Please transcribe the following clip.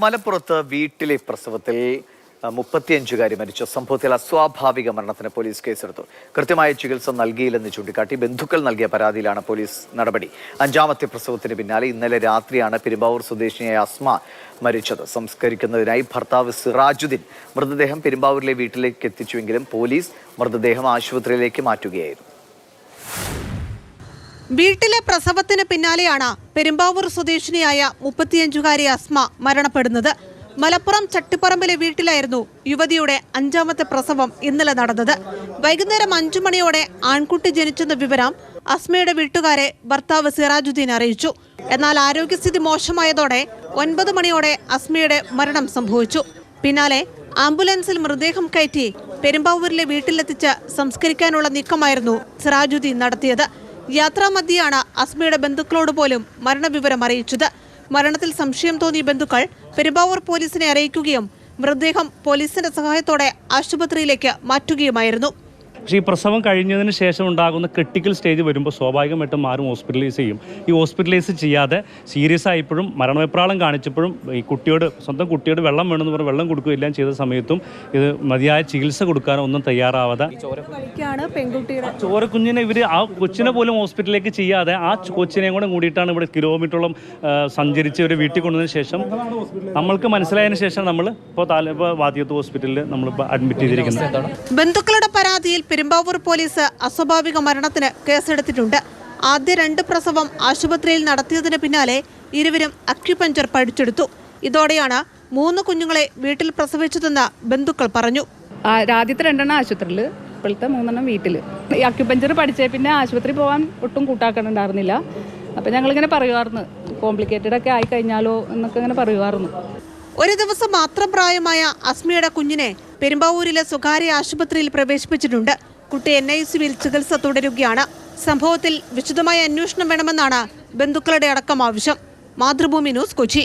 മലപ്പുറത്ത് വീട്ടിലെ പ്രസവത്തിൽ 35-കാരി മരിച്ച സംഭവത്തിൽ അസ്വാഭാവിക മരണത്തിന് പോലീസ് കേസെടുത്തു. കൃത്യമായ ചികിത്സ നൽകിയില്ലെന്ന് ചൂണ്ടിക്കാട്ടി ബന്ധുക്കൾ നൽകിയ പരാതിയിലാണ് പോലീസ് നടപടി. 5ാമത്തെ പ്രസവത്തിന് പിന്നാലെ ഇന്നലെ രാത്രിയാണ് പെരുമ്പാവൂർ സ്വദേശിനിയായ അസ്മ മരിച്ചത്. സംസ്കരിക്കുന്നതിനായി ഭർത്താവ് സിറാജുദ്ദീൻ മൃതദേഹം പെരുമ്പാവൂരിലെ വീട്ടിലേക്ക് എത്തിച്ചുവെങ്കിലും പോലീസ് മൃതദേഹം ആശുപത്രിയിലേക്ക് മാറ്റുകയായിരുന്നു. വീട്ടിലെ പ്രസവത്തിന് പിന്നാലെയാണ് പെരുമ്പാവൂർ സ്വദേശിനിയായ 35-കാരി അസ്മ മരണപ്പെടുന്നത്. മലപ്പുറം ചട്ടിപ്പറമ്പിലെ വീട്ടിലായിരുന്നു യുവതിയുടെ 5ാമത്തെ പ്രസവം ഇന്നലെ നടന്നത്. വൈകുന്നേരം 5 മണിയോടെ ആൺകുട്ടി ജനിച്ചെന്ന വിവരം അസ്മയുടെ വീട്ടുകാരെ ഭർത്താവ് സിറാജുദ്ദീൻ അറിയിച്ചു. എന്നാൽ ആരോഗ്യസ്ഥിതി മോശമായതോടെ 9 മണിയോടെ അസ്മയുടെ മരണം സംഭവിച്ചു. പിന്നാലെ ആംബുലൻസിൽ മൃതദേഹം കയറ്റി പെരുമ്പാവൂരിലെ വീട്ടിലെത്തിച്ച് സംസ്കരിക്കാനുള്ള നീക്കമായിരുന്നു സിറാജുദ്ദീൻ നടത്തിയത്. യാത്രാമധ്യയാണ് അസ്മയുടെ ബന്ധുക്കളോട് പോലും മരണവിവരം അറിയിച്ചത്. മരണത്തിൽ സംശയം തോന്നിയ ബന്ധുക്കൾ പെരുമ്പാവൂർ പോലീസിനെ അറിയിക്കുകയും മൃതദേഹം പോലീസിന്റെ സഹായത്തോടെ ആശുപത്രിയിലേക്ക് മാറ്റുകയുമായിരുന്നു. പക്ഷേ ഈ പ്രസവം കഴിഞ്ഞതിന് ശേഷം ഉണ്ടാകുന്ന ക്രിട്ടിക്കൽ സ്റ്റേജ് വരുമ്പോൾ സ്വാഭാവികമായിട്ടും ആരും ഹോസ്പിറ്റലൈസ് ചെയ്യും. ഈ ഹോസ്പിറ്റലൈസ് ചെയ്യാതെ സീരിയസ് ആയപ്പോഴും മരണവെപ്രാളം കാണിച്ചപ്പോഴും ഈ സ്വന്തം കുട്ടിയോട് വെള്ളം വേണമെന്ന് പറഞ്ഞ് വെള്ളം കൊടുക്കുകയെല്ലാം ചെയ്ത സമയത്തും ഇത് മതിയായ ചികിത്സ കൊടുക്കാനോ ഒന്നും തയ്യാറാവാതെ ചോരക്കുഞ്ഞിനെ ആ കൊച്ചിനെ പോലും ഹോസ്പിറ്റലിലേക്ക് ചെയ്യാതെ ആ കൊച്ചിനെയും കൂടെ കൂടിയിട്ടാണ് ഇവിടെ കിലോമീറ്ററോളം സഞ്ചരിച്ച് ഒരു വീട്ടിൽ കൊണ്ടതിന് ശേഷം നമ്മൾക്ക് മനസ്സിലായതിനു ശേഷം നമ്മൾ ഇപ്പോൾ വാതിയത്ത് ഹോസ്പിറ്റലിൽ നമ്മളിപ്പോൾ അഡ്മിറ്റ് ചെയ്തിരിക്കുന്നത്. ബന്ധുക്കളുടെ പരാതിയിൽ പെരുമ്പാവൂർ പോലീസ് അസ്വാഭാവിക മരണത്തിന് കേസെടുത്തിട്ടുണ്ട്. ആദ്യ 2 പ്രസവം ആശുപത്രിയിൽ നടത്തിയതിന് പിന്നാലെ ഇരുവരും അക്യുപഞ്ചർ പഠിച്ചെടുത്തു. ഇതോടെയാണ് 3 കുഞ്ഞുങ്ങളെ വീട്ടിൽ പ്രസവിച്ചതെന്ന് ബന്ധുക്കൾ പറഞ്ഞു. ആദ്യത്തെ 2 ആശുപത്രിയിൽ, ഇപ്പോഴത്തെ 3 വീട്ടിൽ. ഈ അക്യുപഞ്ചർ പഠിച്ചേ പിന്നെ ആശുപത്രി പോകാൻ ഒട്ടും കൂട്ടാക്കണുണ്ടായിരുന്നില്ല. അപ്പം ഞങ്ങളിങ്ങനെ പറയുമായിരുന്നു, കോംപ്ലിക്കേറ്റഡ് ഒക്കെ ആയി കഴിഞ്ഞാലോ എന്നൊക്കെ ഇങ്ങനെ പറയുമായിരുന്നു. ഒരു ദിവസം മാത്രം പ്രായമായ അസ്മയുടെ കുഞ്ഞിനെ പെരുമ്പാവൂരിലെ സ്വകാര്യ ആശുപത്രിയിൽ പ്രവേശിപ്പിച്ചിട്ടുണ്ട്. കുട്ടി NICUവിൽ ചികിത്സ തുടരുകയാണ്. സംഭവത്തിൽ വിശദമായ അന്വേഷണം വേണമെന്നാണ് ബന്ധുക്കളുടെ അടക്കം ആവശ്യം. മാതൃഭൂമി ന്യൂസ്, കൊച്ചി.